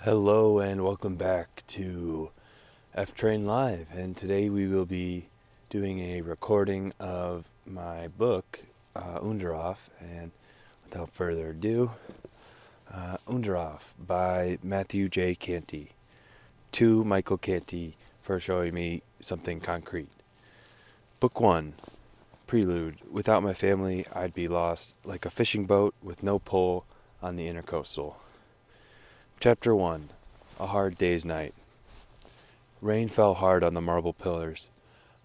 Hello and welcome back to Ftrain Live, and today we will be doing a recording of my book, Underaf, and without further ado, Underaf by Matthew J. Canty. To Michael Canty for showing me something concrete. Book 1, Prelude. Without my family, I'd be lost like a fishing boat with no pole on the intercoastal. Chapter 1, A Hard Day's Night. Rain fell hard on the marble pillars.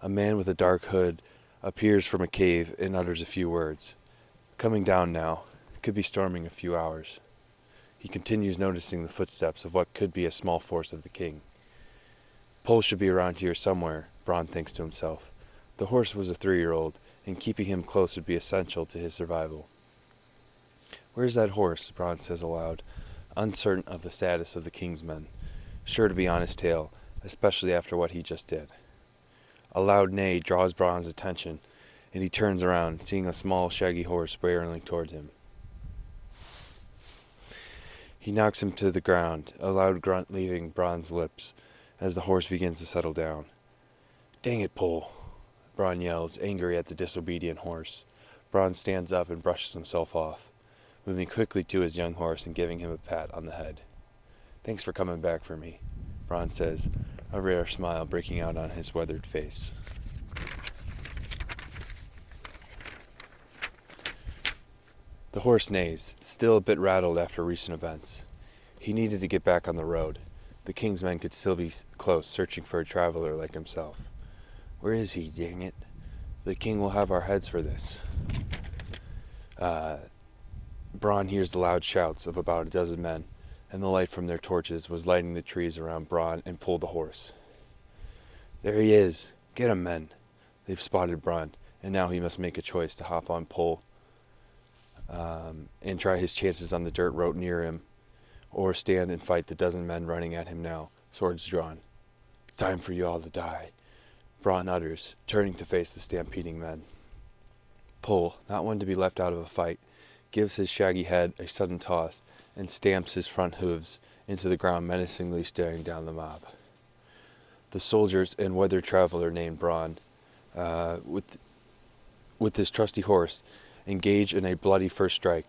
A man with a dark hood appears from a cave and utters a few words. Coming down now. It could be storming a few hours. He continues noticing the footsteps of what could be a small force of the king. Pole should be around here somewhere, Bronn thinks to himself. The horse was a 3-year-old, and keeping him close would be essential to his survival. Where's that horse? Bronn says aloud, uncertain of the status of the king's men, sure to be on his tail, especially after what he just did. A loud neigh draws Bronn's attention, and he turns around, seeing a small, shaggy horse barreling toward him. He knocks him to the ground, a loud grunt leaving Bronn's lips, as the horse begins to settle down. Dang it, Pole! Bronn yells, angry at the disobedient horse. Bronn stands up and brushes himself off, moving quickly to his young horse and giving him a pat on the head. Thanks for coming back for me, Bronn says, a rare smile breaking out on his weathered face. The horse neighs, still a bit rattled after recent events. He needed to get back on the road. The king's men could still be close, searching for a traveler like himself. Where is he, dang it? The king will have our heads for this. Bronn hears the loud shouts of about a dozen men, and the light from their torches was lighting the trees around Bronn and Pole the horse. There he is. Get him, men. They've spotted Bronn, and now he must make a choice to hop on Pole and try his chances on the dirt road near him, or stand and fight the dozen men running at him now, swords drawn. It's time for you all to die, Bronn utters, turning to face the stampeding men. Pole, not one to be left out of a fight, gives his shaggy head a sudden toss and stamps his front hooves into the ground, menacingly staring down the mob. The soldiers and weathered traveler named Bronn, with his trusty horse, engage in a bloody first strike.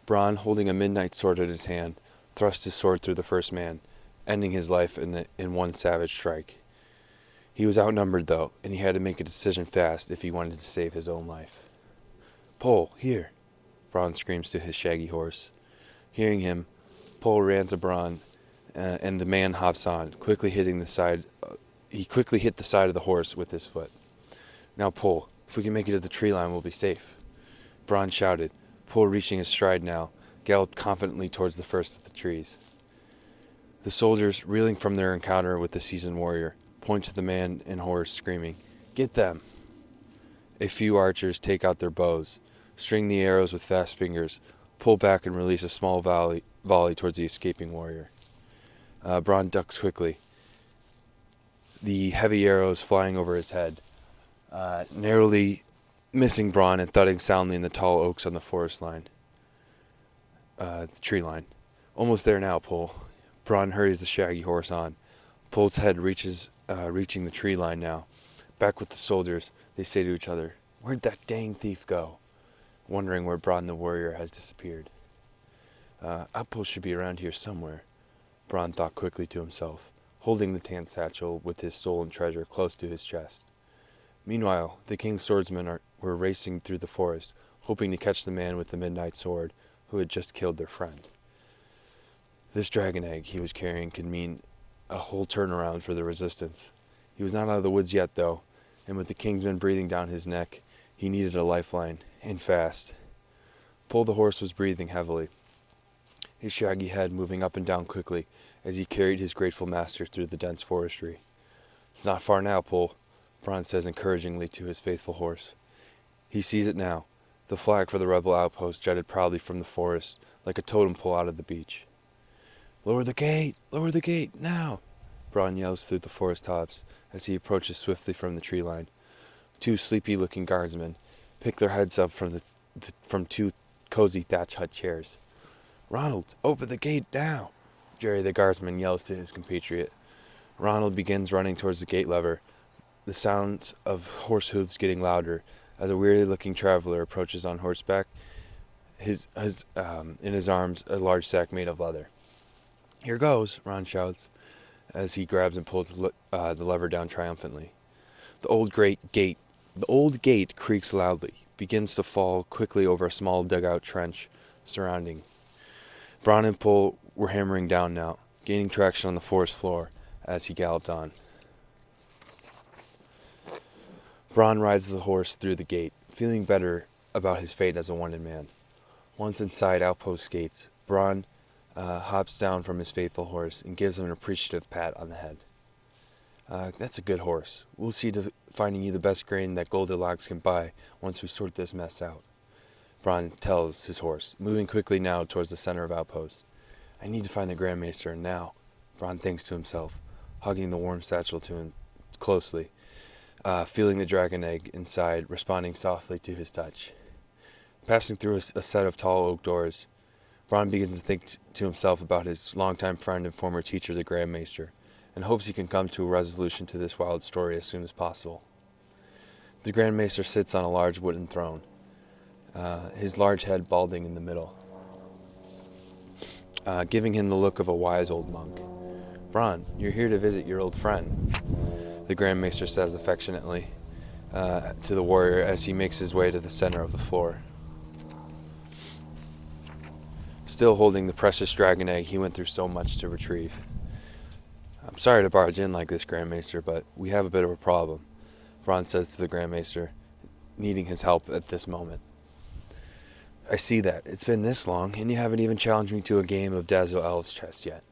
Bronn, holding a midnight sword in his hand, thrust his sword through the first man, ending his life in one savage strike. He was outnumbered, though, and he had to make a decision fast if he wanted to save his own life. Pole, here! Bronn screams to his shaggy horse. Hearing him, Pole ran to Bronn, and the man hops on, quickly hitting the side. He quickly hit the side of the horse with his foot. Now, Pole, if we can make it to the tree line, we'll be safe. Bronn shouted. Pole, reaching his stride now, galloped confidently towards the first of the trees. The soldiers, reeling from their encounter with the seasoned warrior, point to the man and horse, screaming, "Get them!" A few archers take out their bows, string the arrows with fast fingers, pull back and release a small volley towards the escaping warrior. Bronn ducks quickly, the heavy arrows flying over his head, narrowly missing Bronn and thudding soundly in the tall oaks on the forest line. The tree line. Almost there now, Pole. Bronn hurries the shaggy horse on. Pole's head reaching the tree line now. Back with the soldiers, they say to each other, "Where'd that dang thief go?" Wondering where Bronn the warrior has disappeared. Outpost should be around here somewhere, Bronn thought quickly to himself, holding the tan satchel with his stolen treasure close to his chest. Meanwhile, the king's swordsmen were racing through the forest, hoping to catch the man with the midnight sword who had just killed their friend. This dragon egg he was carrying could mean a whole turnaround for the resistance. He was not out of the woods yet, though, and with the king's men breathing down his neck, he needed a lifeline, and fast. Pole the horse was breathing heavily, his shaggy head moving up and down quickly as he carried his grateful master through the dense forestry. It's not far now, Pole, Bronn says encouragingly to his faithful horse. He sees it now. The flag for the rebel outpost jutted proudly from the forest like a totem pole out of the beach. Lower the gate! Lower the gate, now! Bronn yells through the forest tops as he approaches swiftly from the tree line. 2 sleepy-looking guardsmen pick their heads up from 2 cozy thatch hut chairs. Ronald, open the gate now! Jerry the guardsman yells to his compatriot. Ronald begins running towards the gate lever, the sounds of horse hooves getting louder as a weary-looking traveler approaches on horseback, in his arms a large sack made of leather. "Here goes," Ron shouts, as he grabs and pulls the lever down triumphantly. The old gate creaks loudly, begins to fall quickly over a small dugout trench surrounding. Bron and Pole were hammering down now, gaining traction on the forest floor as he galloped on. Bron rides the horse through the gate, feeling better about his fate as a wanted man. Once inside outpost gates, Bron hops down from his faithful horse and gives him an appreciative pat on the head. "That's a good horse. We'll see to finding you the best grain that Goldilocks can buy once we sort this mess out," Bron tells his horse, moving quickly now towards the center of outpost. "I need to find the Grand Maester now," Bron thinks to himself, hugging the warm satchel to him closely, feeling the dragon egg inside, responding softly to his touch. Passing through a set of tall oak doors, Bron begins to think to himself about his longtime friend and former teacher, the Grand Maester, and hopes he can come to a resolution to this wild story as soon as possible. The Grand Maester sits on a large wooden throne, his large head balding in the middle, giving him the look of a wise old monk. "Bron, you're here to visit your old friend," the Grand Maester says affectionately to the warrior as he makes his way to the center of the floor. Still holding the precious dragon egg he went through so much to retrieve. "I'm sorry to barge in like this, Grand Maester, but we have a bit of a problem," Bron says to the Grand Maester, needing his help at this moment. "I see that. It's been this long, and you haven't even challenged me to a game of Dazzle Elves chess yet,"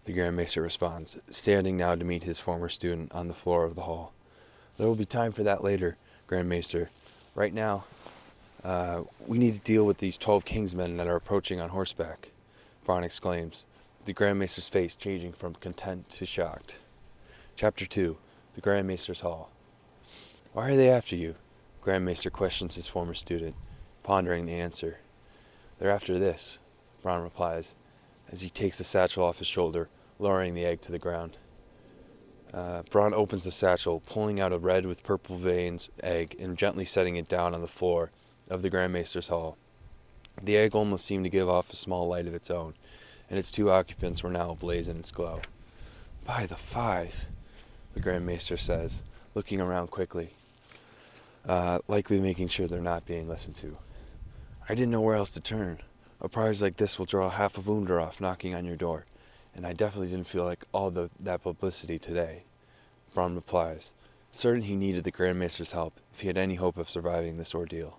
the Grand Maester responds, standing now to meet his former student on the floor of the hall. "There will be time for that later, Grand Maester. Right now, we need to deal with these 12 Kingsmen that are approaching on horseback," Bron exclaims, the Grand Maester's face changing from content to shocked. Chapter 2, The Grand Maester's Hall. "Why are they after you?" Grand Maester questions his former student, pondering the answer. "They're after this," Bron replies, as he takes the satchel off his shoulder, lowering the egg to the ground. Bron opens the satchel, pulling out a red with purple veins egg and gently setting it down on the floor of the Grand Maester's hall. The egg almost seemed to give off a small light of its own, and its two occupants were now ablaze in its glow. "By the 5, the Grand Maester says, looking around quickly, likely making sure they're not being listened to. "I didn't know where else to turn. A prize like this will draw half of Underaf knocking on your door, and I definitely didn't feel like all that publicity today," Bron replies, certain he needed the Grand Maester's help if he had any hope of surviving this ordeal.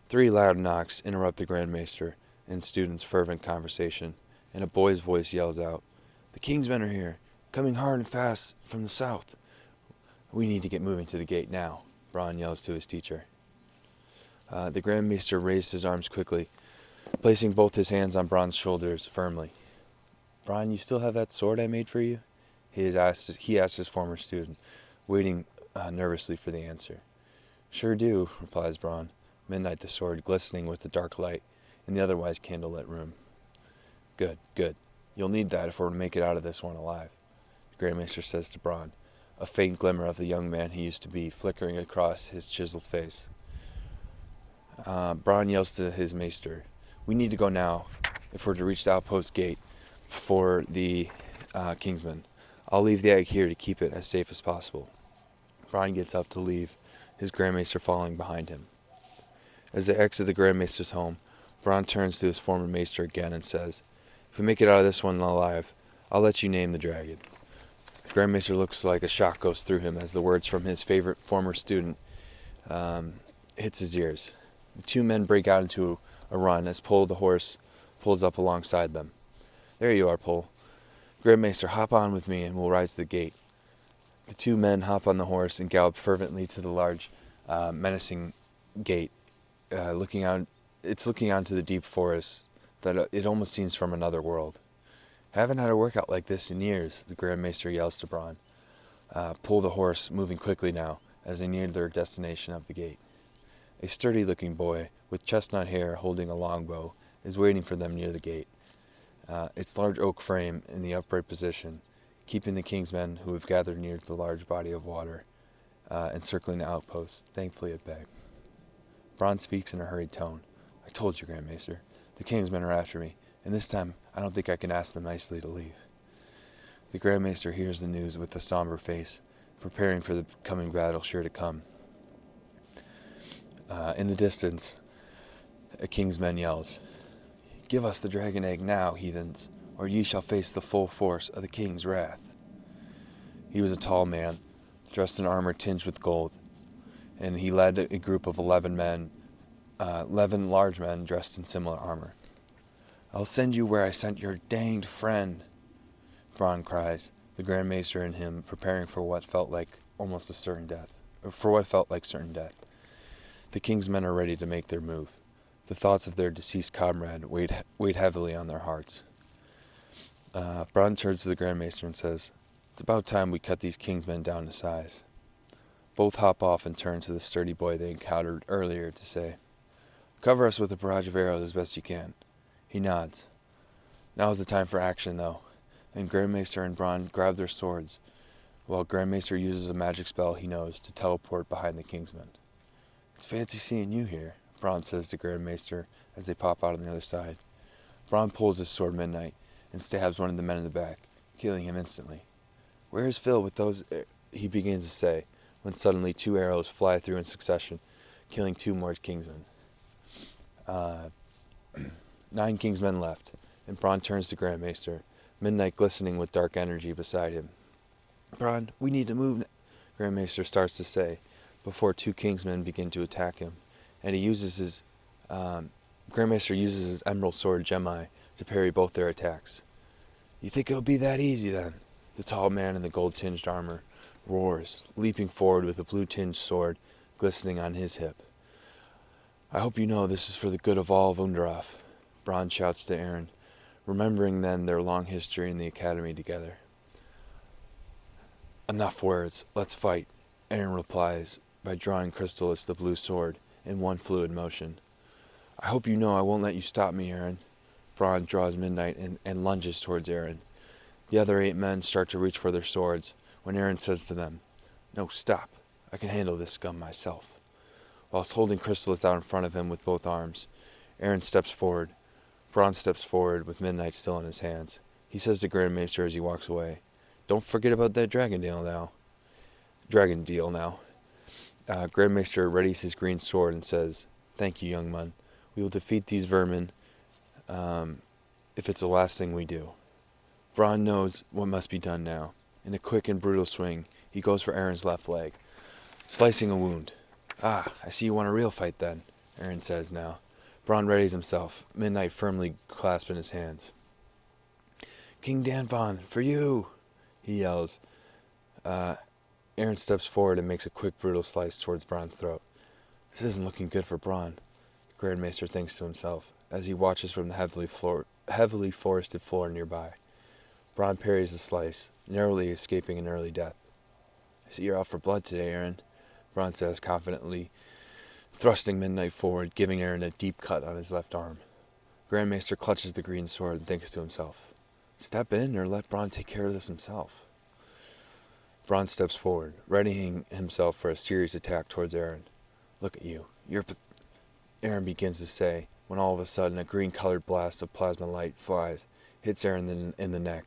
3 loud knocks interrupt the Grand Maester and students' fervent conversation, and a boy's voice yells out, "The Kingsmen are here, coming hard and fast from the south." "We need to get moving to the gate now," Bron yells to his teacher. The Grand Maester raised his arms quickly, placing both his hands on Bron's shoulders firmly. "Bron, you still have that sword I made for you?" He asked his former student, waiting nervously for the answer. "Sure do," replies Bron, Midnight the sword glistening with the dark light in the otherwise candlelit room. Good. You'll need that if we're to make it out of this one alive," the Grand Maester says to Bron, a faint glimmer of the young man he used to be flickering across his chiseled face. Bron yells to his maester, "We need to go now if we're to reach the outpost gate before the Kingsmen. I'll leave the egg here to keep it as safe as possible." Bron gets up to leave, his Grand Maester following behind him. As they exit the Grand Maester's home, Bron turns to his former maester again and says, "If we make it out of this one alive, I'll let you name the dragon." The Grand Maester looks like a shock goes through him as the words from his favorite former student hits his ears. The 2 men break out into a run as Pole the horse pulls up alongside them. "There you are, Pole. Grand Maester, hop on with me and we'll ride to the gate." The 2 men hop on the horse and gallop fervently to the large, menacing gate. Looking onto the deep forest that it almost seems from another world. "Haven't had a workout like this in years," the Grand Maester yells to Bron. Pull the horse, moving quickly now as they near their destination of the gate. A sturdy-looking boy with chestnut hair holding a longbow is waiting for them near the gate. its large oak frame in the upright position, keeping the king's men who have gathered near the large body of water encircling the outpost, thankfully at bay. Bronn speaks in a hurried tone. I told you, Grand Maester. The king's men are after me, and this time I don't think I can ask them nicely to leave. The Grand Maester hears the news with a somber face, preparing for the coming battle sure to come. In the distance, a king's man yells, Give us the dragon egg now, heathens, or ye shall face the full force of the king's wrath. He was a tall man, dressed in armor tinged with gold, and he led a group of 11 large men dressed in similar armor. I'll send you where I sent your danged friend, Bronn cries, the Grand Maester and him preparing for what felt like certain death. The king's men are ready to make their move. The thoughts of their deceased comrade weighed heavily on their hearts. Bronn turns to the Grand Maester and says, It's about time we cut these king's men down to size. Both hop off and turn to the sturdy boy they encountered earlier to say, Cover us with a barrage of arrows as best you can. He nods. Now is the time for action, though, and Grandmaester and Bronn grab their swords, while Grandmaester uses a magic spell he knows to teleport behind the kingsmen. It's fancy seeing you here, Bronn says to Grandmaester as they pop out on the other side. Bronn pulls his sword Midnight and stabs one of the men in the back, killing him instantly. Where is Phil with those... he begins to say, when suddenly 2 arrows fly through in succession, killing 2 more kingsmen. 9 kingsmen left, and Bronn turns to Grandmaester, Midnight glistening with dark energy beside him. Bronn, we need to move, Grandmaester starts to say, before 2 kingsmen begin to attack him, and Grandmaester uses his emerald sword Gemini to parry both their attacks. You think it'll be that easy, then? The tall man in the gold-tinged armor roars, leaping forward with a blue-tinged sword glistening on his hip. I hope you know this is for the good of all of Underaf, Bronn shouts to Aaron, remembering then their long history in the academy together. Enough words, let's fight, Aaron replies by drawing Crystallis the blue sword in one fluid motion. I hope you know I won't let you stop me, Aaron. Bronn draws Midnight and lunges towards Aaron. The other 8 men start to reach for their swords when Aaron says to them, No, stop. I can handle this scum myself. Whilst holding Crystallis out in front of him with both arms, Aaron steps forward. Bronn steps forward with Midnight still in his hands. He says to Grandmaester as he walks away, Don't forget about that dragon deal now. Grandmaester readies his green sword and says, Thank you, young man. We will defeat these vermin if it's the last thing we do. Bronn knows what must be done now. In a quick and brutal swing, he goes for Aaron's left leg, slicing a wound. I see you want a real fight then, Aaron says now. Bronn readies himself, Midnight firmly clasped in his hands. King Danvon, for you, he yells. Aaron steps forward and makes a quick, brutal slice towards Bronn's throat. This isn't looking good for Bronn, Grandmaester thinks to himself, as he watches from the heavily forested floor nearby. Bronn parries the slice, narrowly escaping an early death. I see you're out for blood today, Aaron, Bronn says confidently, thrusting Midnight forward, giving Aaron a deep cut on his left arm. Grandmaester clutches the green sword and thinks to himself, Step in or let Bronn take care of this himself. Bronn steps forward, readying himself for a serious attack towards Aaron. Look at you. Aaron begins to say, when all of a sudden a green-colored blast of plasma light flies, hits Aaron in the neck,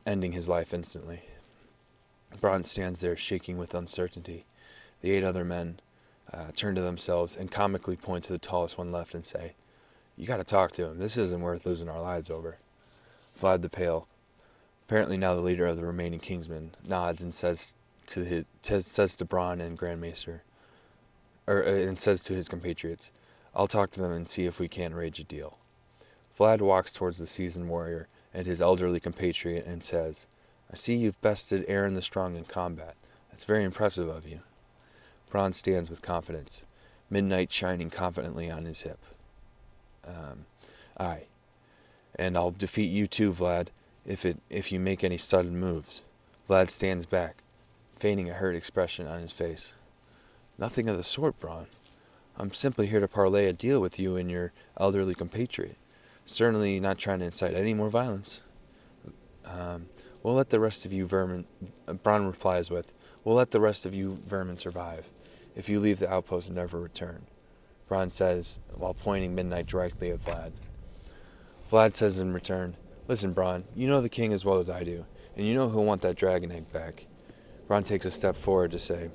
ending his life instantly. Bronn stands there shaking with uncertainty. The 8 other men turn to themselves and comically point to the tallest one left and say, You gotta talk to him. This isn't worth losing our lives over. Vlad the Pale, apparently now the leader of the remaining Kingsmen, nods and says to Bronn and Grandmaester, and says to his compatriots, I'll talk to them and see if we can't arrange a deal. Vlad walks towards the seasoned warrior and his elderly compatriot and says, I see you've bested Aaron the Strong in combat. That's very impressive of you. Bronn stands with confidence, Midnight shining confidently on his hip. Aye. And I'll defeat you too, Vlad, if you make any sudden moves. Vlad stands back, feigning a hurt expression on his face. Nothing of the sort, Bronn. I'm simply here to parlay a deal with you and your elderly compatriot. Certainly not trying to incite any more violence. We'll let the rest of you vermin, Bronn replies with, we'll let the rest of you vermin survive, if you leave the outpost and never return, Bronn says, while pointing Midnight directly at Vlad. Vlad says in return, listen, Bronn, you know the king as well as I do, and you know he'll want that dragon egg back. Bronn takes a step forward to say,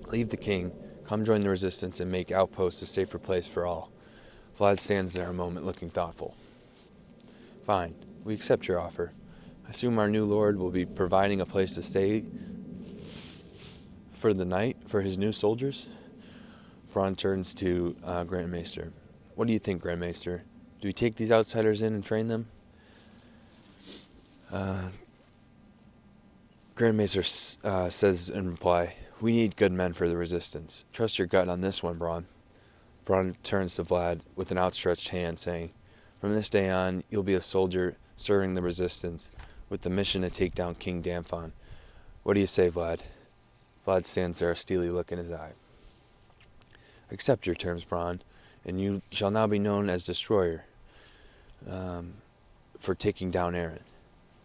leave the king, come join the resistance, and make Outpost a safer place for all. Vlad stands there a moment looking thoughtful. Fine, we accept your offer. I assume our new lord will be providing a place to stay for the night for his new soldiers? Bronn turns to Grand Maester. What do you think, Grand Maester? Do we take these outsiders in and train them? Grand Maester says in reply, we need good men for the resistance. Trust your gut on this one, Bronn. Bronn turns to Vlad with an outstretched hand, saying, from this day on, you'll be a soldier serving the resistance with the mission to take down King Damphon. What do you say, Vlad? Vlad stands there, a steely look in his eye. Accept your terms, Bronn, and you shall now be known as Destroyer for taking down Aaron.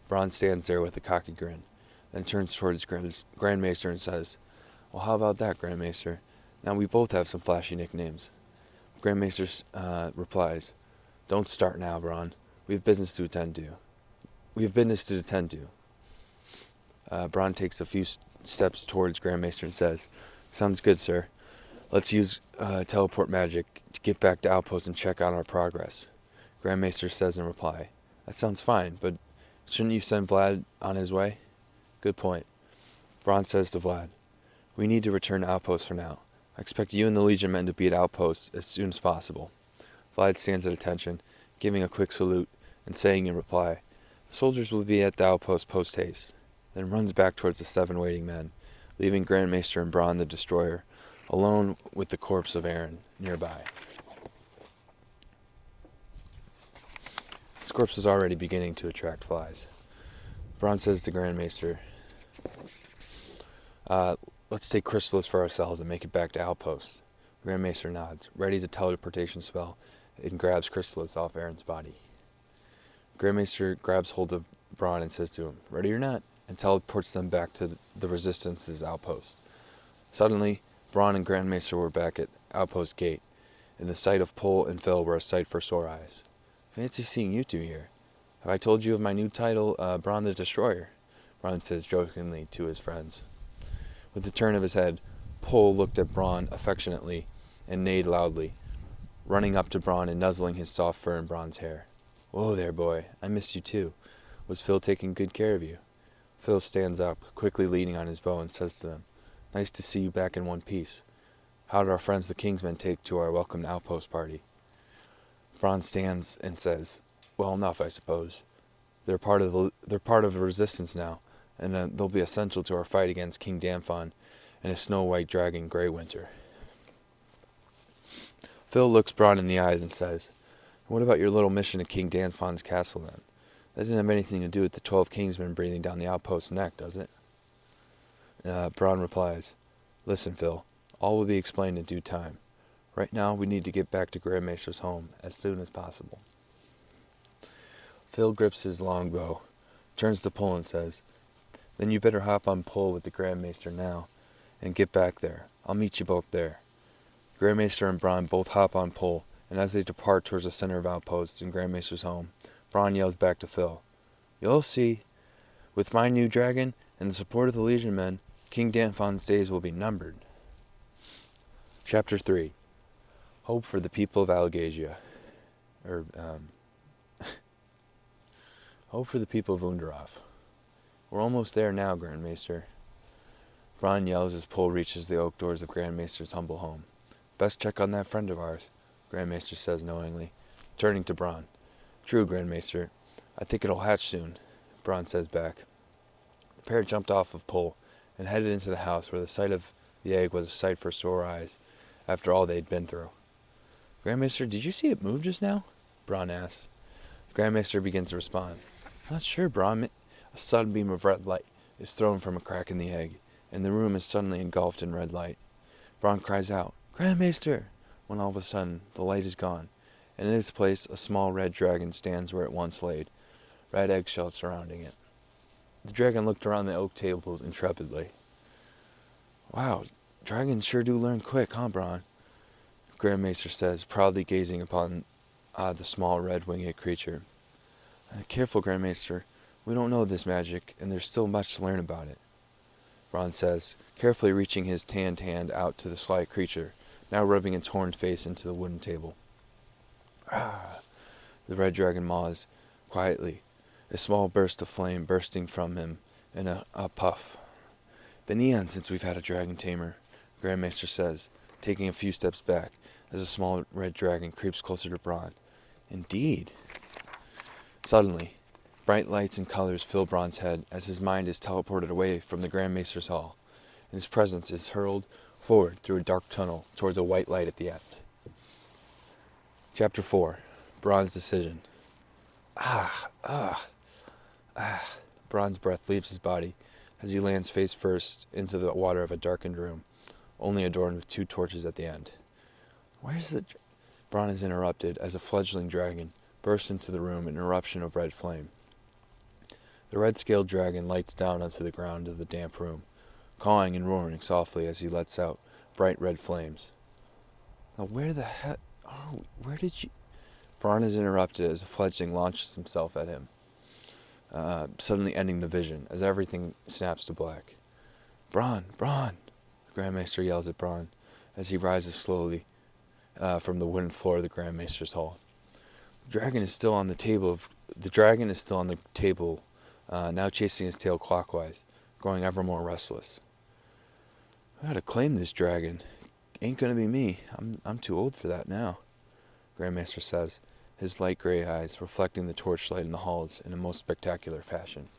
Bronn stands there with a cocky grin, then turns towards Grand Maester and says, well, how about that, Grand Maester? Now we both have some flashy nicknames. Grand Maester replies, don't start now, Bronn. We have business to attend to. Bronn takes a few steps towards Grand Maester and says, sounds good, sir. Let's use teleport magic to get back to Outpost and check on our progress. Grand Maester says in reply, that sounds fine, but shouldn't you send Vlad on his way? Good point. Bronn says to Vlad, we need to return to Outpost for now. I expect you and the Legion men to be at Outpost as soon as possible. Vlad stands at attention, giving a quick salute and saying in reply, the soldiers will be at the Outpost post-haste, then runs back towards the 7 waiting men, leaving Grand Maester and Bronn the Destroyer alone with the corpse of Aaron nearby. This corpse is already beginning to attract flies. Bronn says to Grand Maester, let's take Chrysalis for ourselves and make it back to Outpost. Grand Maester nods, readies a teleportation spell, and grabs Chrysalis off Aaron's body. Grand Maester grabs hold of Bronn and says to him, ready or not, and teleports them back to the Resistance's outpost. Suddenly, Bronn and Grand Maester were back at Outpost Gate, and the sight of Pole and Phil were a sight for sore eyes. Fancy seeing you two here. Have I told you of my new title, Bronn the Destroyer? Bronn says jokingly to his friends. With a turn of his head, Pole looked at Bronn affectionately and neighed loudly, running up to Bronn and nuzzling his soft fur in Bronn's hair. Whoa there, boy. I miss you too. Was Phil taking good care of you? Phil stands up, quickly leaning on his bow, and says to them, nice to see you back in one piece. How did our friends the Kingsmen take to our welcome outpost party? Bronn stands and says, well enough, I suppose. They're part of the resistance now, and they'll be essential to our fight against King Damphon and his snow-white dragon Grey Winter. Phil looks Bronn in the eyes and says, what about your little mission to King Damphon's castle then? That didn't have anything to do with the 12 Kingsmen breathing down the outpost's neck, does it? Bronn replies, listen, Phil, all will be explained in due time. Right now, we need to get back to Grand Maester's home as soon as possible. Phil grips his longbow, turns to Pole and says, then you better hop on Pole with the Grand Maester now and get back there. I'll meet you both there. Grand Maester and Bronn both hop on Pole, and as they depart towards the center of Outpost in Grand Maester's home, Bronn yells back to Phil, you'll see. With my new dragon and the support of the Legion men, King Damphon's days will be numbered. Chapter 3. Hope for the people of Algasia. Hope for the people of Underaf. We're almost there now, Grand Maester. Bronn yells as Pole reaches the oak doors of Grand Maester's humble home. Best check on that friend of ours, Grand Maester says knowingly, turning to Bronn. True, Grand Maester. I think it'll hatch soon, Bronn says back. The pair jumped off of Pole and headed into the house where the sight of the egg was a sight for sore eyes after all they'd been through. Grand Maester, did you see it move just now? Bronn asks. The Grand Maester begins to respond. Not sure, Bronn. A sudden beam of red light is thrown from a crack in the egg, and the room is suddenly engulfed in red light. Bronn cries out, Grand Maester! When all of a sudden, the light is gone, and in its place a small red dragon stands where it once laid, red eggshells surrounding it. The dragon looked around the oak table intrepidly. "Wow, dragons sure do learn quick, huh, Bron?" Grand Maester says, proudly gazing upon the small red-winged creature. "Careful, Grand Maester. We don't know this magic, and there's still much to learn about it," Bron says, carefully reaching his tanned hand out to the sly creature, now rubbing its horned face into the wooden table. "Ah!" The red dragon maws quietly, a small burst of flame bursting from him in a puff. "Been eons since we've had a dragon tamer," Grand Maester says, taking a few steps back as a small red dragon creeps closer to Bron. "Indeed." Suddenly, bright lights and colors fill Bron's head as his mind is teleported away from the Grand Maester's hall, and his presence is hurled forward through a dark tunnel towards a white light at the end. Chapter 4. Bron's Decision. Bron's breath leaves his body as he lands face first into the water of a darkened room, only adorned with 2 torches at the end. "Where's the..." Bron is interrupted as a fledgling dragon bursts into the room in an eruption of red flame. The red-scaled dragon lights down onto the ground of the damp room, cawing and roaring softly as he lets out bright red flames. "Now where the heck... Oh, where did you..." Bron is interrupted as the fledgling launches himself at him, suddenly ending the vision as everything snaps to black. "Bron! Bron!" the Grandmaster yells at Bron as he rises slowly from the wooden floor of the Grand Maester's hall. The dragon is still on the table, now chasing his tail clockwise, growing ever more restless. "I gotta claim this dragon. Ain't gonna be me. I'm too old for that now," Grand Maester says, his light gray eyes reflecting the torchlight in the halls in a most spectacular fashion.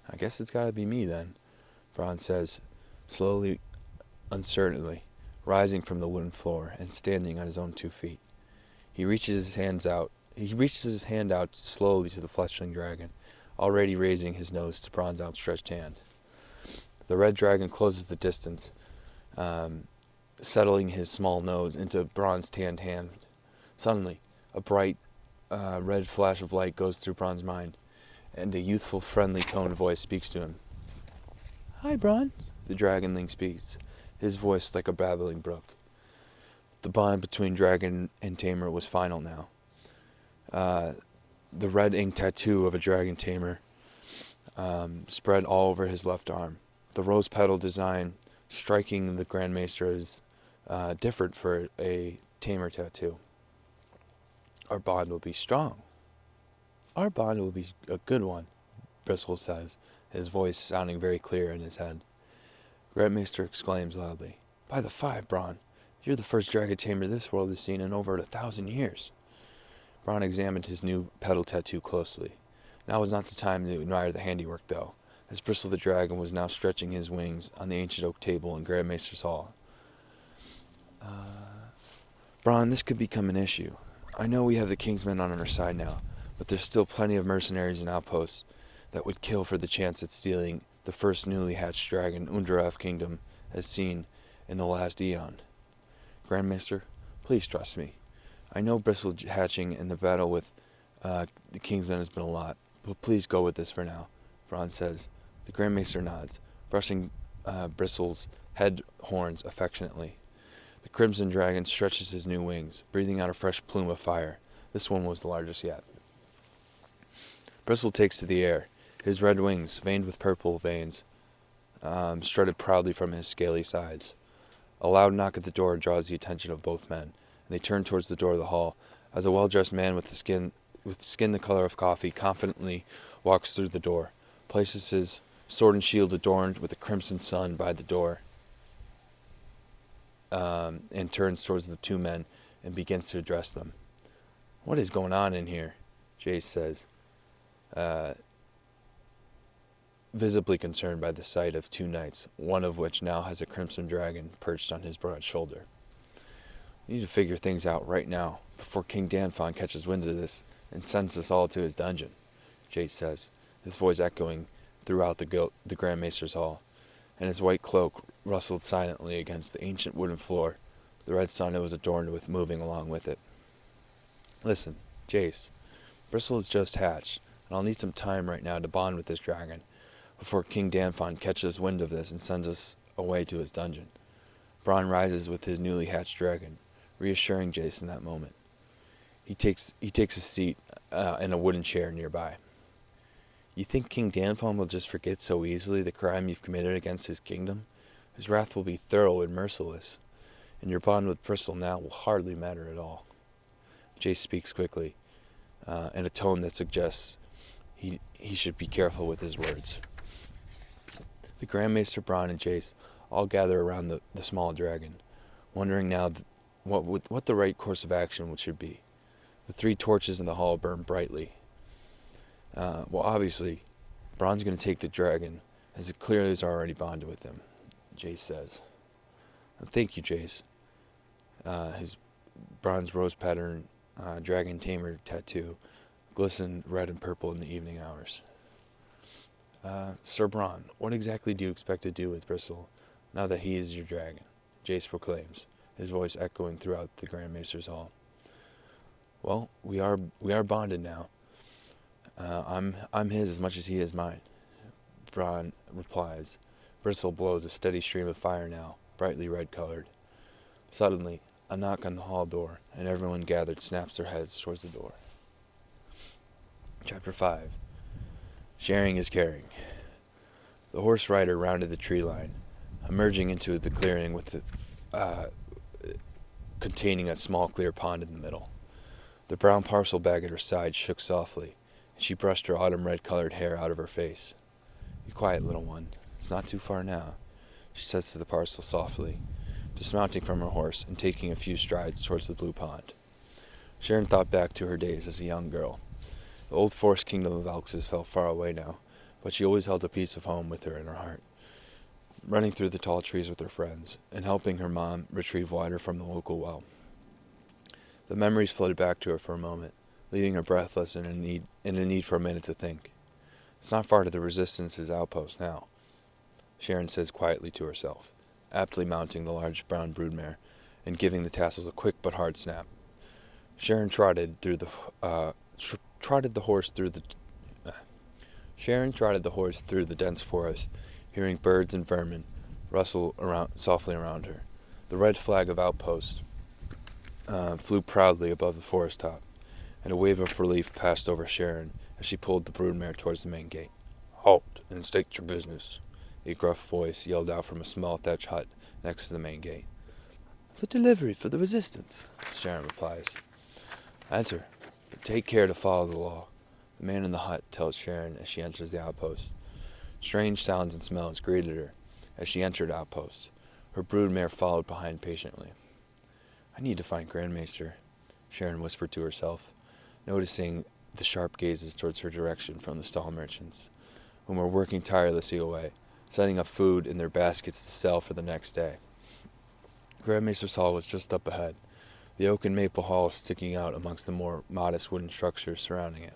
"I guess it's gotta be me then," Bron says, slowly, uncertainly, rising from the wooden floor and standing on his own 2 feet. He reaches his hand out slowly to the fledgling dragon, already raising his nose to Bron's outstretched hand. The red dragon closes the distance, settling his small nose into Bron's tanned hand. Suddenly, a bright red flash of light goes through Bron's mind, and a youthful, friendly toned voice speaks to him. "Hi, Bron," the dragonling speaks, his voice like a babbling brook. The bond between dragon and tamer was final now. The red ink tattoo of a dragon tamer spread all over his left arm. The rose petal design striking the Grand Maester as different for a tamer tattoo. "Our bond will be strong. Our bond will be a good one," Bristle says, his voice sounding very clear in his head. Grand Maester exclaims loudly, "By the 5, Bron, you're the first dragon tamer this world has seen in over 1,000 years." Bron examined his new petal tattoo closely. Now was not the time to admire the handiwork, though, as Bristle the dragon was now stretching his wings on the ancient oak table in Grand Maester's hall. "Bron, this could become an issue. I know we have the Kingsmen on our side now, but there's still plenty of mercenaries and outposts that would kill for the chance at stealing the first newly hatched dragon Underaf Kingdom has seen in the last eon. Grand Maester, please trust me. I know Bristle hatching and the battle with the Kingsmen has been a lot, but please go with this for now," Bron says. The Grand Maester nods, brushing Bristle's head horns affectionately. The crimson dragon stretches his new wings, breathing out a fresh plume of fire. This one was the largest yet. Bristle takes to the air, his red wings, veined with purple veins, strutted proudly from his scaly sides. A loud knock at the door draws the attention of both men, and they turn towards the door of the hall, as a well-dressed man with skin the color of coffee confidently walks through the door, places his sword and shield adorned with a crimson sun by the door, and turns towards the 2 men and begins to address them. "What is going on in here?" Jace says, visibly concerned by the sight of 2 knights, one of which now has a crimson dragon perched on his broad shoulder. "We need to figure things out right now, before King Danfon catches wind of this and sends us all to his dungeon," Jace says, his voice echoing throughout the Grand Maester's hall, and his white cloak rustled silently against the ancient wooden floor, the red sun it was adorned with moving along with it. Listen, Jace, Bristle has just hatched, and I'll need some time right now to bond with this dragon before King Danfon catches wind of this and sends us away to his dungeon. Bronn rises with his newly hatched dragon, reassuring Jace in that moment. He takes a seat in a wooden chair nearby. You think King Danfon will just forget so easily the crime you've committed against his kingdom? His wrath will be thorough and merciless, and your bond with Bristle now will hardly matter at all. Jace speaks quickly, in a tone that suggests he should be careful with his words. The Grand Maester, Bronn, and Jace all gather around the small dragon, wondering now what the right course of action should be. The 3 torches in the hall burn brightly. Well, obviously, Bronn's going to take the dragon, as it clearly is already bonded with him, Jace says. Thank you, Jace. His bronze rose pattern dragon tamer tattoo glistened red and purple in the evening hours. Sir Bronn, what exactly do you expect to do with Bristle now that he is your dragon? Jace proclaims, his voice echoing throughout the Grand Maester's hall. Well, we are bonded now. I'm his as much as he is mine, Bronn replies. Bristle blows a steady stream of fire now, brightly red-colored. Suddenly, a knock on the hall door, and everyone gathered snaps their heads towards the door. Chapter 5. Sharing is caring. The horse rider rounded the tree line, emerging into the clearing with containing a small clear pond in the middle. The brown parcel bag at her side shook softly, and she brushed her autumn red-colored hair out of her face. Be quiet, little one. It's not too far now, she says to the parcel softly, dismounting from her horse and taking a few strides towards the blue pond. Sharon thought back to her days as a young girl. The old forest kingdom of Elxes felt far away now, but she always held a piece of home with her in her heart, running through the tall trees with her friends, and helping her mom retrieve water from the local well. The memories flooded back to her for a moment, leaving her breathless and in a need for a minute to think. It's not far to the Resistance's outpost now, Sharon says quietly to herself, aptly mounting the large brown broodmare and giving the tassels a quick but hard snap. Sharon trotted the horse through the dense forest, hearing birds and vermin rustle softly around her. The red flag of outpost flew proudly above the forest top, and a wave of relief passed over Sharon as she pulled the broodmare towards the main gate. "Halt and state your business," a gruff voice yelled out from a small thatch hut next to the main gate. "For delivery for the Resistance," Sharon replies. "Enter, but take care to follow the law," the man in the hut tells Sharon as she enters the outpost. Strange sounds and smells greeted her as she entered outpost. Her broodmare followed behind patiently. "I need to find Grand Maester," Sharon whispered to herself, noticing the sharp gazes towards her direction from the stall merchants, whom were working tirelessly away, setting up food in their baskets to sell for the next day. Grand Maester's hall was just up ahead, the oak and maple hall sticking out amongst the more modest wooden structures surrounding it.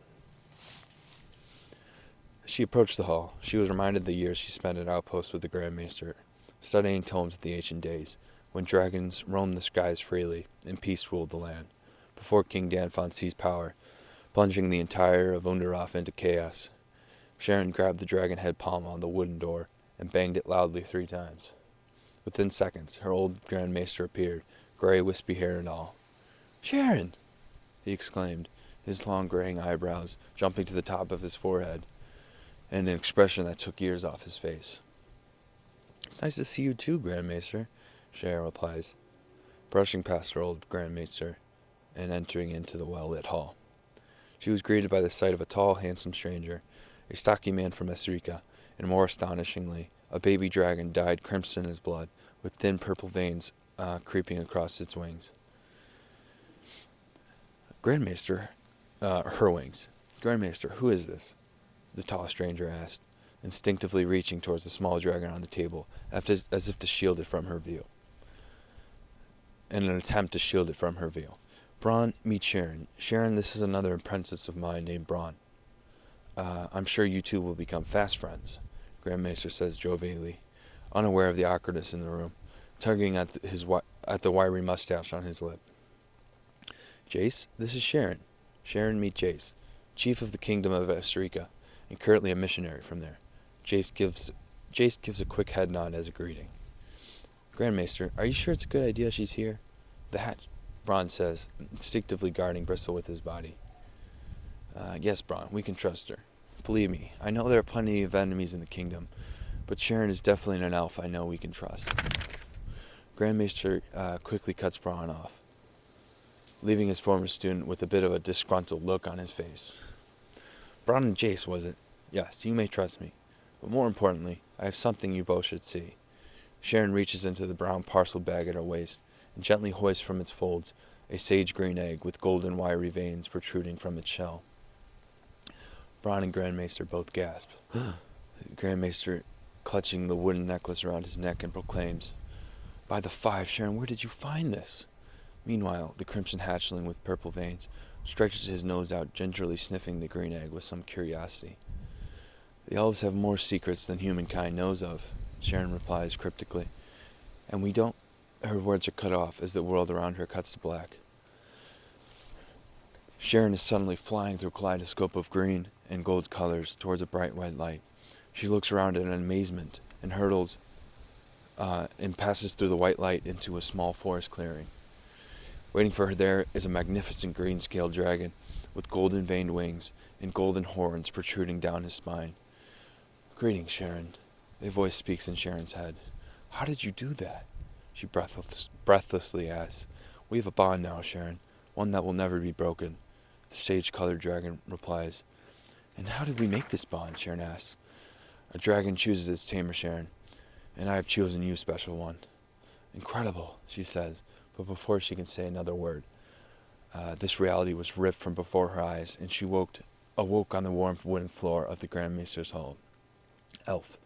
As she approached the hall, she was reminded of the years she spent at outposts with the Grand Maester, studying tomes of the ancient days, when dragons roamed the skies freely and peace ruled the land, before King Danfon seized power, plunging the entire of Underaf into chaos. Sharon grabbed the dragon head pommel on the wooden door and banged it loudly 3 times. Within seconds, her old Grand Maester appeared, gray, wispy hair and all. "Sharon!" he exclaimed, his long graying eyebrows jumping to the top of his forehead, and an expression that took years off his face. "It's nice to see you too, Grand Maester," Sharon replies, brushing past her old Grand Maester and entering into the well-lit hall. She was greeted by the sight of a tall, handsome stranger, a stocky man from Esrika, and more astonishingly, a baby dragon dyed crimson in his blood, with thin purple veins creeping across its wings. Grand Maester, her wings. "Grand Maester, who is this?" the tall stranger asked, instinctively reaching towards the small dragon on the table, as if to shield it from her view. In an attempt to shield it from her view. "Bronn, meet Sharon. Sharon, this is another apprentice of mine named Bronn. I'm sure you two will become fast friends," Grand Maester says jovially, unaware of the awkwardness in the room, tugging at the wiry mustache on his lip. Jace, this is Sharon. Sharon, meet Jace, chief of the kingdom of Estrica, and currently a missionary from there. Jace gives a quick head nod as a greeting. Grandmaster, are you sure it's a good idea she's here? That, Bronn says, instinctively guarding Bristle with his body. Yes, Bronn, we can trust her. Believe me, I know there are plenty of enemies in the kingdom, but Sharon is definitely an elf I know we can trust. Grandmaster quickly cuts Bronn off, leaving his former student with a bit of a disgruntled look on his face. Bronn and Jace, was it? Yes, you may trust me. But more importantly, I have something you both should see. Sharon reaches into the brown parcel bag at her waist and gently hoists from its folds a sage-green egg with golden wiry veins protruding from its shell. Bronn and Grandmaster both gasp. Grandmaster clutching the wooden necklace around his neck and proclaims, By the five, Sharon, where did you find this? Meanwhile, the crimson hatchling with purple veins stretches his nose out, gingerly sniffing the green egg with some curiosity. The elves have more secrets than humankind knows of, Sharon replies cryptically, and we don't... Her words are cut off as the world around her cuts to black. Sharon is suddenly flying through a kaleidoscope of green and gold colors towards a bright white light. She looks around in amazement and hurtles and passes through the white light into a small forest clearing. Waiting for her there is a magnificent green-scaled dragon with golden veined wings and golden horns protruding down his spine. Greetings, Sharon. A voice speaks in Sharon's head. How did you do that? She breathlessly asks. We have a bond now, Sharon, one that will never be broken. The sage-colored dragon replies. And how did we make this bond? Sharon asks. A dragon chooses its tamer, Sharon, and I have chosen you, special one. Incredible, she says, but before she can say another word, this reality was ripped from before her eyes, and she awoke on the warm wooden floor of the Grand Maester's hall. Elf,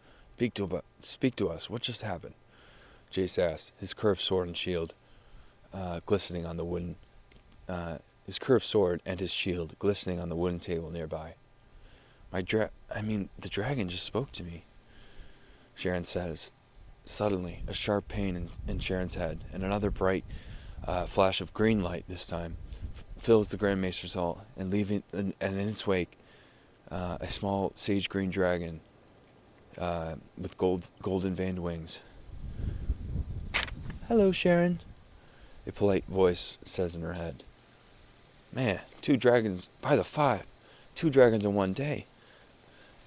speak to us. What just happened? Jace asked, his curved sword and shield glistening on the wooden. His curved sword and his shield glistening on the wooden table nearby. The dragon just spoke to me, Sharon says. Suddenly, a sharp pain in Sharon's head, and another bright flash of green light this time fills the Grand Maester's hall, and in its wake, a small sage-green dragon with golden veined wings. Hello, Sharon, a polite voice says in her head. Man, 2 dragons by the 5. 2 dragons in one day.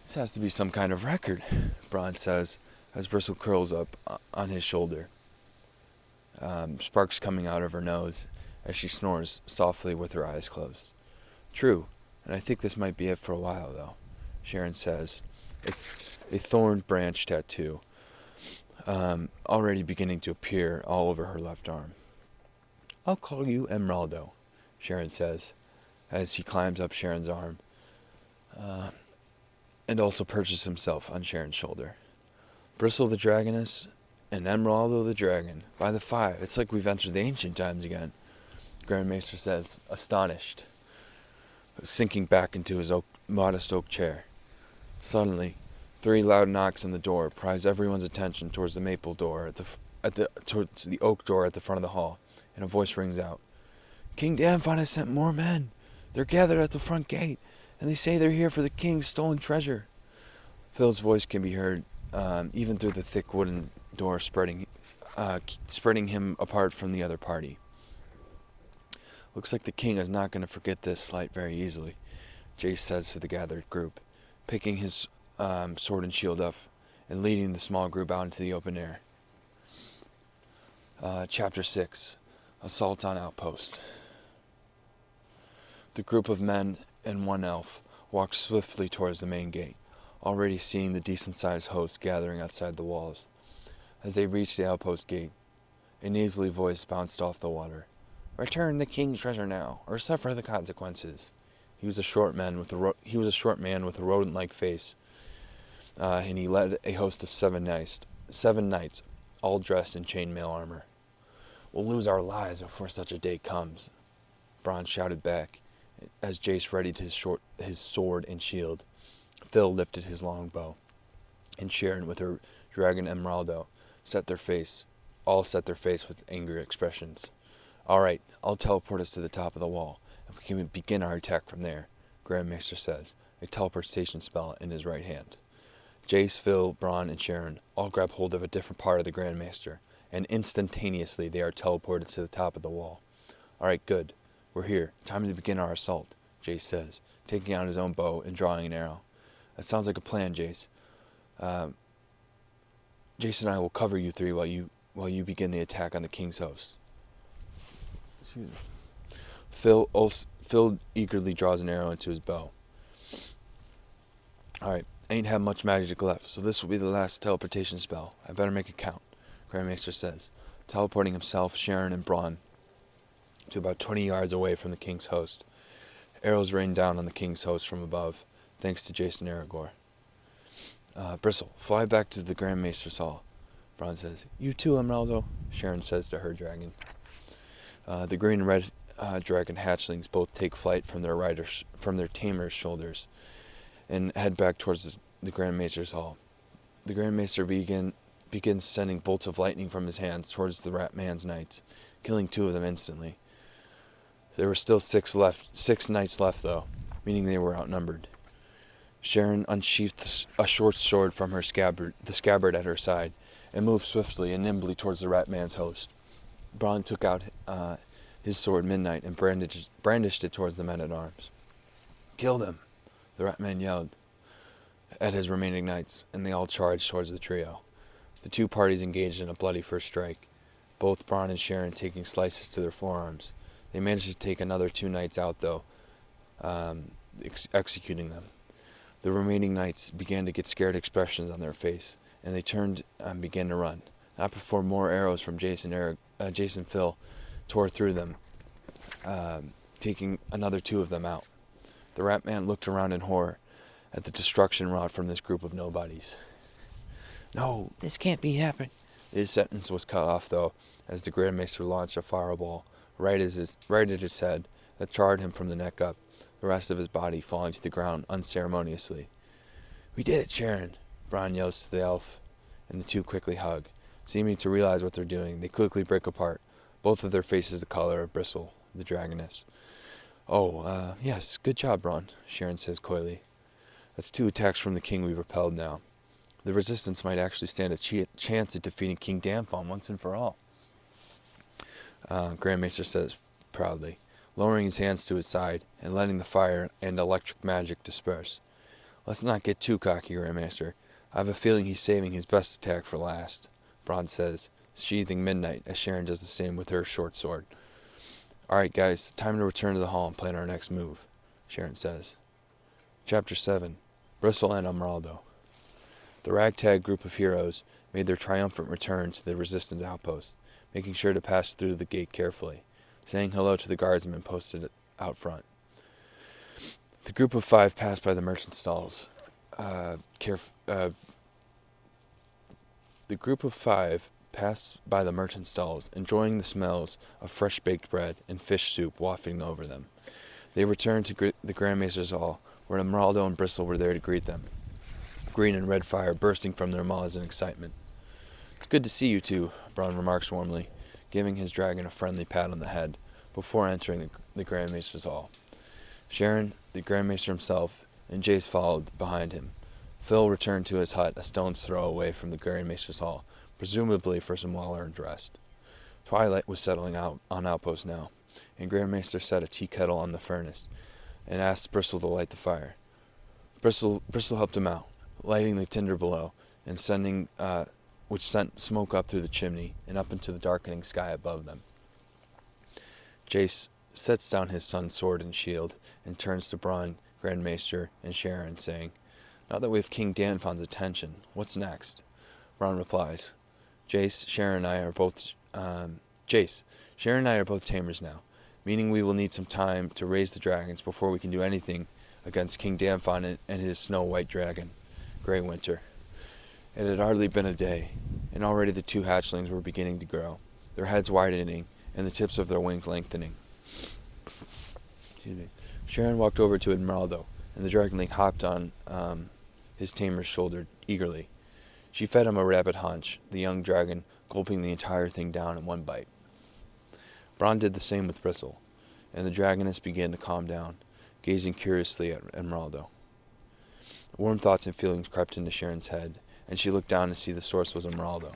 This has to be some kind of record, Bronn says, as Bristle curls up on his shoulder, sparks coming out of her nose as she snores softly with her eyes closed. True, and I think this might be it for a while, though, Sharon says, a thorn branch tattoo already beginning to appear all over her left arm. I'll call you Emeraldo, Sharon says, as he climbs up Sharon's arm, and also perches himself on Sharon's shoulder. Bristle the Dragoness and Emeraldo the Dragon. By the 5, it's like we've entered the ancient times again, Grandmaster says, astonished, sinking back into his modest oak chair. Suddenly, 3 loud knocks on the door prise everyone's attention towards the maple door towards the oak door at the front of the hall, and a voice rings out. King Danfon has sent more men. They're gathered at the front gate, and they say they're here for the king's stolen treasure. Phil's voice can be heard even through the thick wooden door, spreading him apart from the other party. Looks like the king is not going to forget this slight very easily, Jace says to the gathered group, picking his sword and shield up and leading the small group out into the open air. Chapter 6, Assault on Outpost. The group of men and 1 elf walked swiftly towards the main gate, already seeing the decent-sized host gathering outside the walls. As they reached the outpost gate, a nasally voice bounced off the water. Return the king's treasure now, or suffer the consequences. He was a short man with a rodent-like face, and he led a host of 7 knights, all dressed in chainmail armor. We'll lose our lives before such a day comes, Bronn shouted back, as Jace readied his sword and shield. Phil lifted his long bow, and Sharon, with her dragon Emeraldo, set their face with angry expressions. All right, I'll teleport us to the top of the wall, and we can begin our attack from there, Grandmaster says, a teleportation spell in his right hand. Jace, Phil, Bronn, and Sharon all grab hold of a different part of the Grandmaster, and instantaneously they are teleported to the top of the wall. All right, good. We're here. Time to begin our assault, Jace says, taking out his own bow and drawing an arrow. That sounds like a plan, Jace. Jace and I will cover you three while you begin the attack on the king's host. Excuse me. Phil eagerly draws an arrow into his bow. All right, I ain't have much magic left, so this will be the last teleportation spell. I better make it count, Grandmaster says, teleporting himself, Sharon, and Bronn to about 20 yards away from the king's host. Arrows rain down on the king's host from above, thanks to Jason Aragorn. Bristle, fly back to the Grandmaster's hall, Bronn says. You too, Emeraldo, Sharon says to her dragon. The green and red dragon hatchlings both take flight from their tamers' shoulders and head back towards the Grandmaster's hall. The Grandmaster begins sending bolts of lightning from his hands towards the Rat Man's knights, killing 2 of them instantly. There were still 6 knights left, though, meaning they were outnumbered. Sharon unsheathed a short sword from the scabbard at her side, and moved swiftly and nimbly towards the Rat Man's host. Bronn took out his sword Midnight and brandished it towards the men-at-arms. Kill them, the Rat Man yelled at his remaining knights, and they all charged towards the trio. The 2 parties engaged in a bloody first strike, both Bronn and Sharon taking slices to their forearms. They managed to take another 2 knights out, though, executing them. The remaining knights began to get scared expressions on their face, and they turned and began to run. Not before more arrows from Jason Phil tore through them, taking another 2 of them out. The Rat Man looked around in horror at the destruction wrought from this group of nobodies. No, this can't be happening. His sentence was cut off, though, as the Grandmaster launched a fireball right at his head that charred him from the neck up, the rest of his body falling to the ground unceremoniously. We did it, Sharon, Bronn yells to the elf, and the 2 quickly hug. Seeming to realize what they're doing, they quickly break apart, both of their faces the color of Bristle, the dragoness. Yes, good job, Bronn, Sharon says coyly. That's 2 attacks from the king we've repelled now. The resistance might actually stand a chance at defeating King Danfon once and for all, Grandmaster says proudly, lowering his hands to his side and letting the fire and electric magic disperse. Let's not get too cocky, Grandmaster. I have a feeling he's saving his best attack for last, Bronn says, sheathing Midnight as Sharon does the same with her short sword. All right, guys, time to return to the hall and plan our next move, Sharon says. Chapter 7, Bristle and Emeraldo. The ragtag group of heroes made their triumphant return to the resistance outpost, making sure to pass through the gate carefully, saying hello to the guardsmen posted out front. The group of 5 passed by the merchant stalls. The group of 5 passed by the merchant stalls, enjoying the smells of fresh baked bread and fish soup wafting over them. They returned to the Grandmaster's hall, where Emeraldo and Bristle were there to greet them, green and red fire bursting from their maws in excitement. It's good to see you two, Bronn remarks warmly, giving his dragon a friendly pat on the head before entering the Grandmaster's hall. Sharon, the Grandmaster himself, and Jace followed behind him. Phil returned to his hut a stone's throw away from the Grandmaster's hall, presumably for some well-earned rest. Twilight was settling out on Outpost now, and Grandmaster set a tea kettle on the furnace and asked Bristle to light the fire. Bristle helped him out, lighting the tinder below and which sent smoke up through the chimney and up into the darkening sky above them. Jace sets down his son's sword and shield and turns to Bronn, Grandmaster, and Sharon, saying, Now that we have King Danfon's attention, what's next? Bronn replies, Sharon and I are both tamers now, meaning we will need some time to raise the dragons before we can do anything against King Danfon and his snow-white dragon, Grey Winter. It had hardly been a day, and already the 2 hatchlings were beginning to grow, their heads widening and the tips of their wings lengthening. Sharon walked over to Emeraldo, and the dragonling hopped on his tamer's shoulder eagerly. She fed him a rapid haunch, the young dragon gulping the entire thing down in one bite. Bronn did the same with Bristle, and the dragoness began to calm down, gazing curiously at Emeraldo. Warm thoughts and feelings crept into Sharon's head, and she looked down to see the source was Emeraldo.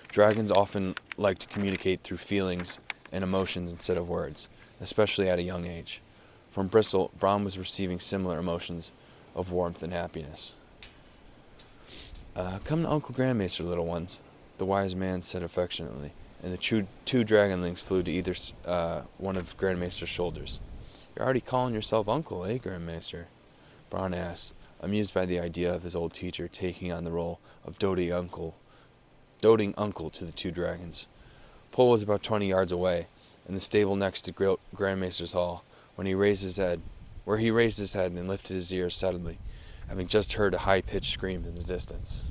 Dragons often like to communicate through feelings and emotions instead of words, especially at a young age. From Bristle, Bronn was receiving similar emotions of warmth and happiness. Come to Uncle Grandmaster, little ones, the wise man said affectionately, and the two dragonlings flew to either one of Grandmaster's shoulders. You're already calling yourself Uncle, eh, Grandmaster? Bronn asked, amused by the idea of his old teacher taking on the role of doting uncle to the two dragons. Pole was about 20 yards away, in the stable next to Grandmaster's hall, where he raised his head and lifted his ears suddenly, having just heard a high-pitched scream in the distance.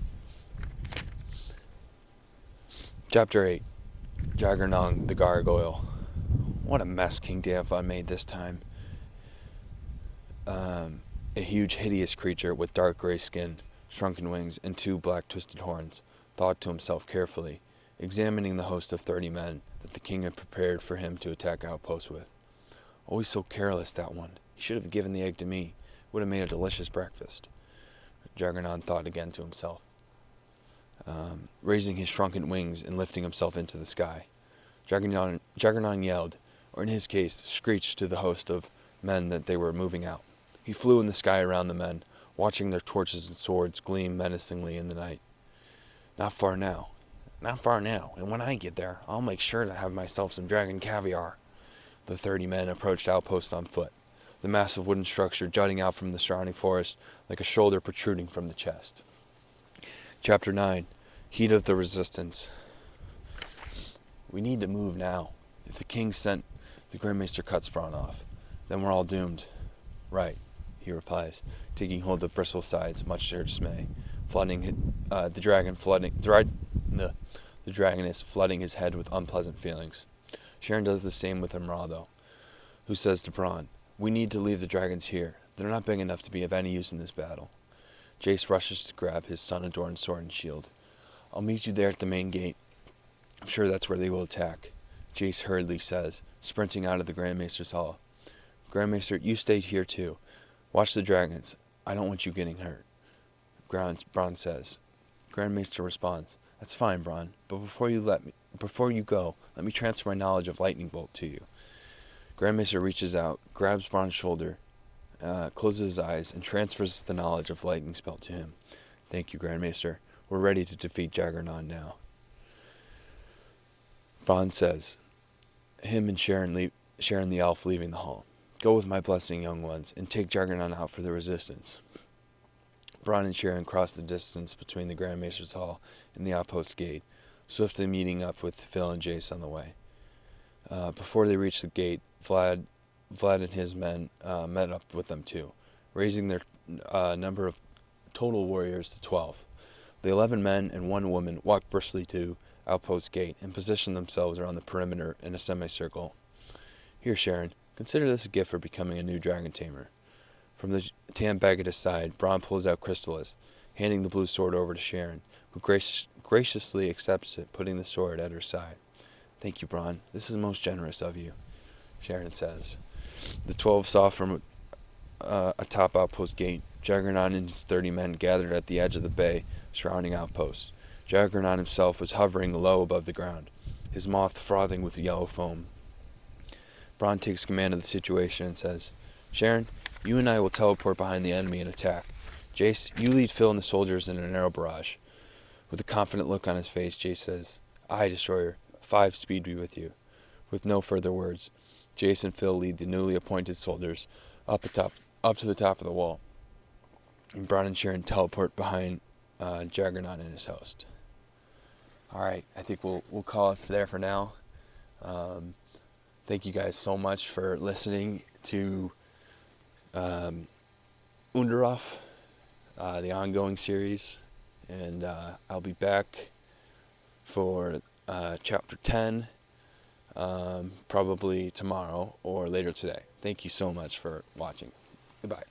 Chapter 8. Jaggernon the Gargoyle. What a mess King Danfon made this time. A huge, hideous creature with dark gray skin, shrunken wings, and 2 black twisted horns, thought to himself carefully, examining the host of 30 men that the king had prepared for him to attack outposts with. Always so careless, that one. He should have given the egg to me. Would have made a delicious breakfast. Jaggernon thought again to himself, raising his shrunken wings and lifting himself into the sky. Jaggernon yelled, or in his case, screeched to the host of men that they were moving out. He flew in the sky around the men, watching their torches and swords gleam menacingly in the night. Not far now, and when I get there, I'll make sure to have myself some dragon caviar. The 30 men approached outpost on foot, the massive wooden structure jutting out from the surrounding forest like a shoulder protruding from the chest. Chapter 9. Heat of the Resistance. We need to move now. If the king sent the Grandmaster cuts Bronn off, then we're all doomed. Right, he replies, taking hold of Bristle's sides, much to her dismay, the dragoness flooding his head with unpleasant feelings. Sharon does the same with Emeraldo, who says to Bronn, we need to leave the dragons here. They're not big enough to be of any use in this battle. Jace rushes to grab his sun-adorned sword and shield. I'll meet you there at the main gate. I'm sure that's where they will attack, Jace hurriedly says, sprinting out of the Grandmaster's hall. Grandmaster, you stay here too. Watch the dragons. I don't want you getting hurt, Bronn says. Grandmaster responds, that's fine, Bronn, but before you go, let me transfer my knowledge of lightning bolt to you. Grandmaster reaches out, grabs Bronn's shoulder, closes his eyes, and transfers the knowledge of lightning spell to him. Thank you, Grandmaster. We're ready to defeat Jaggernon now. Bronn says, him and Sharon the elf leaving the hall. Go with my blessing, young ones, and take Jaggernon out for the resistance. Bronn and Sharon cross the distance between the Grandmaster's hall and the outpost gate, swiftly meeting up with Phil and Jace on the way. Before they reach the gate, Vlad and his men met up with them too, raising their number of total warriors to 12. The 11 men and 1 woman walked briskly to outpost gate and positioned themselves around the perimeter in a semicircle. Here, Sharon, consider this a gift for becoming a new dragon tamer. From the tan bag at his side, Bronn pulls out Chrysalis, handing the blue sword over to Sharon, who graciously accepts it, putting the sword at her side. Thank you, Bronn. This is most generous of you, Sharon says. The 12 saw from atop outpost gate. Jaggernon and his 30 men gathered at the edge of the bay surrounding outposts. Jaggernon himself was hovering low above the ground, his mouth frothing with yellow foam. Bronn takes command of the situation and says, Sharon, you and I will teleport behind the enemy and attack. Jace, you lead Phil and the soldiers in an arrow barrage. With a confident look on his face, Jace says, Aye, Destroyer, 5 speed be with you. With no further words, Jace and Phil lead the newly appointed soldiers up to the top of the wall, and Bronn and Sharon teleport behind Jaggernon and his host. Alright, I think we'll call it there for now. Thank you guys so much for listening to Underaf, the ongoing series, and I'll be back for chapter 10 probably tomorrow or later today. Thank you so much for watching. Goodbye.